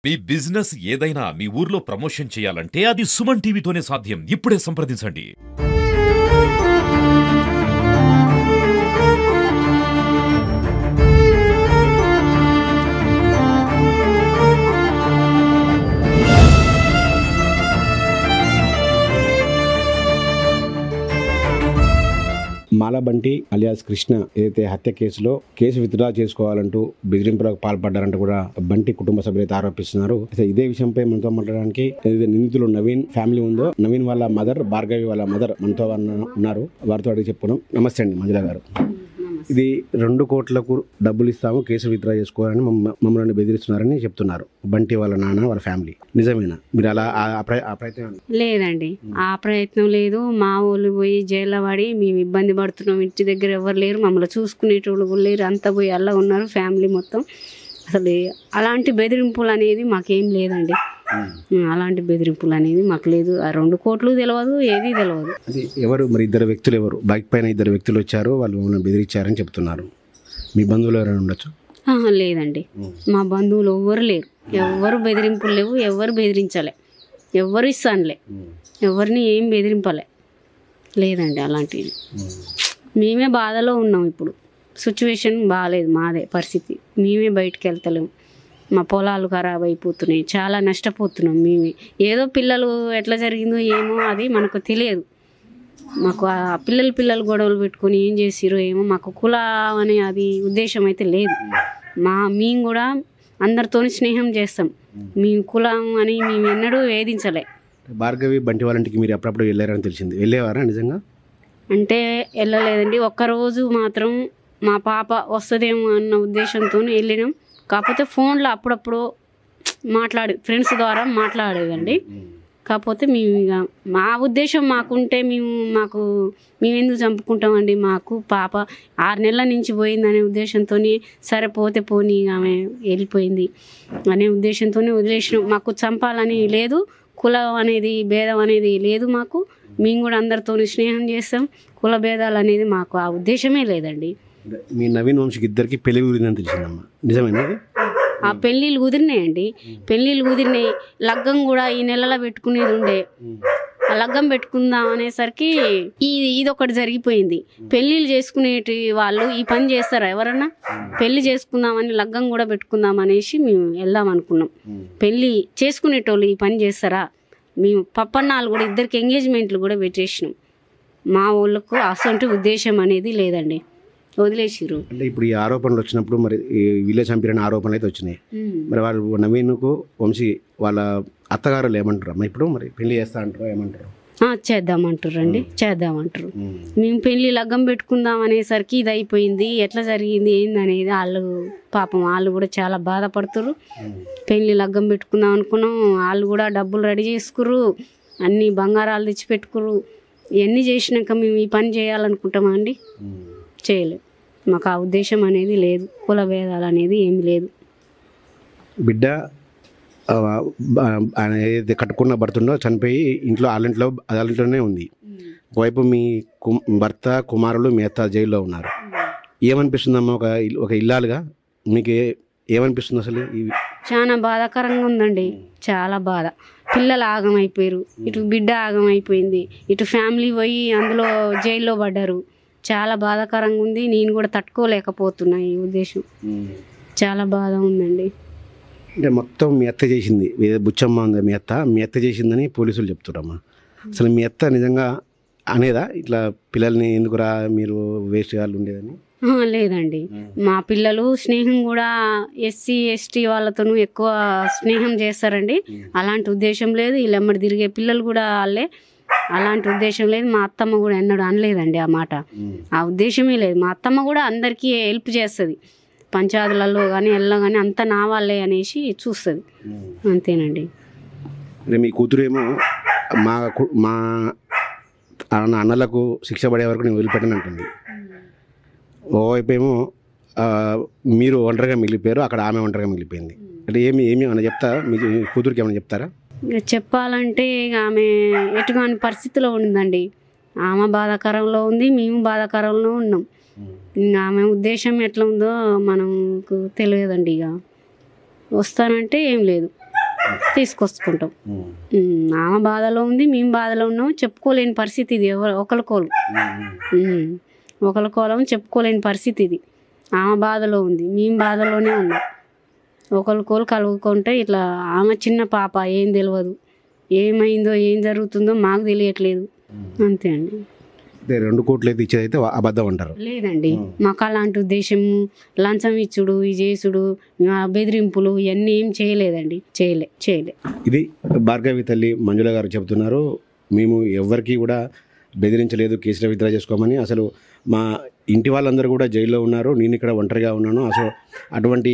మీ business ఏదైనా మీ ఊర్లో promotion చేయాలంటే అది సుమన్ టీవీతోనే సాధ్యం. ఇప్పుడే సంప్రదించండి. మాలబంటి అలియాస్ కృష్ణ ఏదైతే హత్య కేసులో కేసు విత్డ్రా చేసుకోవాలంటూ బెదిరింపులకు పాల్పడ్డారంటూ కూడా బంటి కుటుంబ సభ్యులైతే ఆరోపిస్తున్నారు. ఇదే విషయంపై మనతో మాట్లాడడానికి ఏదైతే నిందితులు నవీన్ ఫ్యామిలీ ఉందో, నవీన్ వాళ్ళ మదర్, భార్గవి వాళ్ళ మదర్ మనతో ఉన్నారు. వారితో అడిగి చెప్పుకున్నాం. నమస్తే అండి మంజుల గారు. ఇది 2 కోట్లకు డబ్బులు ఇస్తాము, కేసు విత్డ్రా చేసుకోవాలని మమ్మల్ని బెదిరిస్తున్నారని చెప్తున్నారు బంటి వాళ్ళ నాన్న, వాళ్ళ ఫ్యామిలీ. నిజమేనా? మీరు అలా ఆ ప్రయత్నం? లేదండి, ఆ ప్రయత్నం లేదు. మా వాళ్ళు పోయి జైల్లో పడి మేము ఇబ్బంది పడుతున్నాం. ఇంటి దగ్గర ఎవరు లేరు, మమ్మల్ని చూసుకునేటోళ్ళు కూడా లేరు. అంతా పోయి అలా ఉన్నారు ఫ్యామిలీ మొత్తం. అసలు అలాంటి బెదిరింపులు అనేది మాకేం లేదండి. అలాంటి బెదిరింపులు అనేది మాకు లేదు. ఆ 2 కోట్లు తెలియదు, ఏది తెలియదు. అది ఎవరు మరి? 2 వ్యక్తులు ఎవరు? బైక్ పైన 2 వ్యక్తులు వచ్చారు, వాళ్ళు మమ్మల్ని బెదిరించారని చెప్తున్నారు. మీ బంధువులు ఎవరైనా ఉండొచ్చు? లేదండి, మా బంధువులు ఎవ్వరు లేరు. ఎవరు బెదిరింపులు లేవు, ఎవరు బెదిరించలే, ఎవరు ఇస్తానులే, ఎవరిని ఏం బెదిరింపలే. లేదండి అలాంటివి. మేమే బాధలో ఉన్నాం. ఇప్పుడు సిచ్యువేషన్ బాగాలేదు, మాదే పరిస్థితి. మేమే బయటికి వెళ్తలేము. మా పొలాలు ఖరాబ్ అయిపోతున్నాయి, చాలా నష్టపోతున్నాం మేమే. ఏదో పిల్లలు ఎట్లా జరిగిందో ఏమో అది మనకు తెలియదు. మాకు ఆ పిల్లలు గొడవలు పెట్టుకొని ఏం చేసిరో ఏమో. మాకు కులం అనే అది ఉద్దేశం అయితే లేదు. మేము కూడా అందరితో స్నేహం చేస్తాం. మేము కులం అని మేము ఎన్నడూ వేధించలే. భార్గవి బంటి వాళ్ళ ఇంటికి మీరు అప్పుడప్పుడు వెళ్ళారని తెలిసింది. వెళ్ళేవారా నిజంగా? అంటే వెళ్ళలేదండి. ఒక్కరోజు మాత్రం మా పాప వస్తుందేమో అన్న ఉద్దేశంతో వెళ్ళినాం. కాకపోతే ఫోన్లో అప్పుడప్పుడు ఫ్రెండ్స్ ద్వారా మాట్లాడేదండి. కాకపోతే మేము ఇక మా ఉద్దేశం మాకుంటే మేము ఎందుకు చంపుకుంటామండి? మాకు పాప 6 నెలల నుంచి పోయిందనే ఉద్దేశంతో సరే పోతే పోనీ ఆమె వెళ్ళిపోయింది అనే ఉద్దేశంతో వదిలేసినాం. మాకు చంపాలని లేదు, కులం అనేది భేదం అనేది లేదు మాకు. మేము కూడా అందరితో స్నేహం చేస్తాం. కుల భేదాలు అనేది మాకు ఆ ఉద్దేశమే లేదండి. మీ నవీన్ వంశీకి ఇద్దరికి పెళ్లి కుదిరిందని తెలిసిందమ్మా, నిజమేనా? ఆ పెళ్ళిళ్ళు కుదిరినాయండి, పెళ్ళిళ్ళు కుదిరినాయి. లగ్గం కూడా ఈ నెలలో పెట్టుకునేది ఉండే. ఆ లగ్గం పెట్టుకుందాం అనేసరికి ఇదొకటి జరిగిపోయింది. పెళ్ళిళ్ళు చేసుకునేటి వాళ్ళు ఈ పని చేస్తారా ఎవరన్నా? పెళ్లి చేసుకుందామని లగ్గం కూడా పెట్టుకుందాం అనేసి మేము వెళ్దాం అనుకున్నాం. పెళ్ళి చేసుకునేటోళ్ళు ఈ పని చేస్తారా? మేము పప్పన్నాలు కూడా ఇద్దరికి ఎంగేజ్మెంట్లు కూడా పెట్టేసినాం. మా వాళ్ళకు అసంటి ఉద్దేశం అనేది లేదండి, వదిలేసిరు. అంటే ఇప్పుడు ఈ ఆరోపణలు వచ్చినప్పుడు మరి వీళ్ళే చంపిరని ఆరోపణలు అయితే వచ్చినాయి. మరి వాళ్ళు నవీన్కు వంశీ వాళ్ళ అత్తగారు ఏమంటారు అమ్మా? ఇప్పుడు మరి పెళ్లి చేస్తా అంటారు, ఏమంటారు? చేద్దామంటారు అండి, చేద్దామంటారు. మేము పెళ్లి లగ్గం పెట్టుకుందాం అనేసరికి ఇది అయిపోయింది. ఎట్లా జరిగింది ఏందనేది వాళ్ళు పాపం వాళ్ళు కూడా చాలా బాధపడుతురు. పెళ్లి లగ్గం పెట్టుకుందాం అనుకున్నాం, వాళ్ళు కూడా డబ్బులు రెడీ చేసుకుర్రు, అన్ని బంగారాలు తెచ్చి పెట్టుకుర్రు. ఇవన్నీ చేసినాక మేము ఈ పని చేయాలనుకుంటామా అండి? చేయలేదు. మాకు ఆ ఉద్దేశం అనేది లేదు, కుల భేదాలు అనేది ఏమి లేదు. బిడ్డ ఆయన ఏదైతే కట్టుకున్న భర్తుండో చనిపోయి వాళ్ళింట్లోనే ఉంది. ఒకవైపు మీ భర్త, కుమారులు, మీ అత్త జైల్లో ఉన్నారు. ఏమనిపిస్తుందమ్మా ఒక ఇల్లాలుగా మీకు? ఏమనిపిస్తుంది అసలు? చాలా బాధాకరంగా ఉందండి, చాలా బాధ. పిల్లలు ఆగమైపోయారు, ఇటు బిడ్డ ఆగమైపోయింది, ఇటు ఫ్యామిలీ పోయి అందులో జైల్లో పడ్డారు. చాలా బాధాకరంగా ఉంది. నేను కూడా తట్టుకోలేకపోతున్నా ఈ ఉద్దేశం. చాలా బాధ ఉందండి. అంటే మొత్తం మీ అత్త చేసింది, బుచ్చమ్మ ఉంది మీ అత్త చేసిందని పోలీసులు చెప్తున్నారమ్మా. అసలు మీ అత్త నిజంగా అనేదా ఇట్లా పిల్లల్ని ఎందుకురా మీరు వేస్ట్ వాళ్ళు ఉండేదని? లేదండి, మా పిల్లలు స్నేహం కూడా ఎస్సీ ఎస్టీ వాళ్ళతోనూ ఎక్కువ స్నేహం చేస్తారండి. అలాంటి ఉద్దేశం లేదు. వీళ్ళెమ్మడి తిరిగే పిల్లలు కూడా వాళ్ళే. అలాంటి ఉద్దేశం లేదు. మా అత్తమ్మ కూడా ఎన్నడూ అనలేదండి ఆ మాట. ఆ ఉద్దేశమే లేదు. మా అత్తమ్మ కూడా అందరికీ హెల్ప్ చేస్తుంది, పంచాయతీలలో కానీ కానీ అంతా నా వాళ్ళే అనేసి చూస్తుంది, అంతేనండి. అంటే మీ కూతురు ఏమో మా అన్నలకు శిక్ష పడే వరకు నేను వదిలిపెట్టను అంటుంది. ఓవైపు ఏమో మీరు ఒంటరిగా మిగిలిపోయారు, అక్కడ ఆమె ఒంటరిగా మిగిలిపోయింది. అంటే ఏమి ఏమైనా చెప్తారా? మీ కూతురికి ఏమైనా చెప్తారా? చెప్పాలంటే ఆమె ఎటుగాని పరిస్థితిలో ఉందండి. ఆమె బాధాకరంలో ఉంది, మేము బాధాకరంలో ఉన్నాం. ఆమె ఉద్దేశం ఎట్లా ఉందో మనకు తెలియదండి. ఇక వస్తానంటే ఏం లేదు, తీసుకొచ్చుకుంటాం. ఆమె బాధలో ఉంది, మేము బాధలో ఉన్నాం. చెప్పుకోలేని పరిస్థితి ఇది. ఒకరికోలం చెప్పుకోలేని పరిస్థితి ఇది. ఆమె బాధలో ఉంది, మేము బాధలోనే ఉన్నాం. ఒకరికోలు కలుగుకుంటే ఇట్లా ఆమె చిన్న పాప, ఏం తెలియదు, ఏమైందో ఏం జరుగుతుందో మాకు తెలియట్లేదు. అంతే అండి. 2 కోట్లు అయితే ఇచ్చేదైతే అబద్ధం అంటారు. లేదండి, మాకు అలాంటి ఉద్దేశము, లంచం ఇచ్చుడు, ఈ చేసుడు, బెదిరింపులు ఇవన్నీ ఏం చేయలేదండి. చేయలే. ఇది భార్గవి తల్లి మంజుల గారు చెబుతున్నారు. మేము ఎవరికి కూడా బెదిరించలేదు, కేసులు విత్డ్రా చేసుకోమని. అసలు మా ఇంటి వాళ్ళందరూ కూడా జైల్లో ఉన్నారు, నేను ఇక్కడ ఒంటరిగా ఉన్నాను. అసలు అటువంటి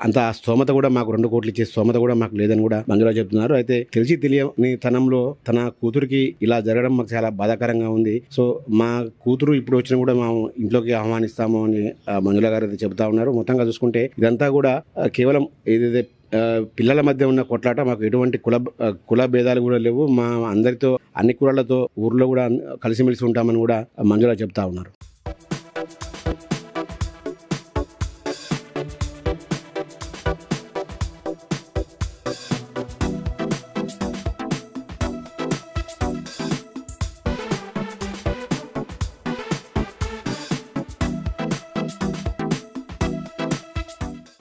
అంత స్తోమత కూడా మాకు 2 కోట్లు ఇచ్చే స్తోమత కూడా మాకు లేదని కూడా మంజుల చెప్తున్నారు. అయితే తెలిసి తెలియని తనంలో తన కూతురికి ఇలా జరగడం మాకు చాలా బాధాకరంగా ఉంది. సో మా కూతురు ఇప్పుడు వచ్చినా కూడా మా ఇంట్లోకి ఆహ్వానిస్తాము అని మంజుల గారు అయితే చెబుతా ఉన్నారు. మొత్తంగా చూసుకుంటే ఇదంతా కూడా కేవలం ఏదైతే పిల్లల మధ్య ఉన్న కొట్లాట, మాకు ఎటువంటి కుల భేదాలు కూడా లేవు. మా అందరితో, అన్ని కులాలతో ఊర్లో కూడా కలిసిమెలిసి ఉంటామని కూడా మంజుల చెప్తా ఉన్నారు.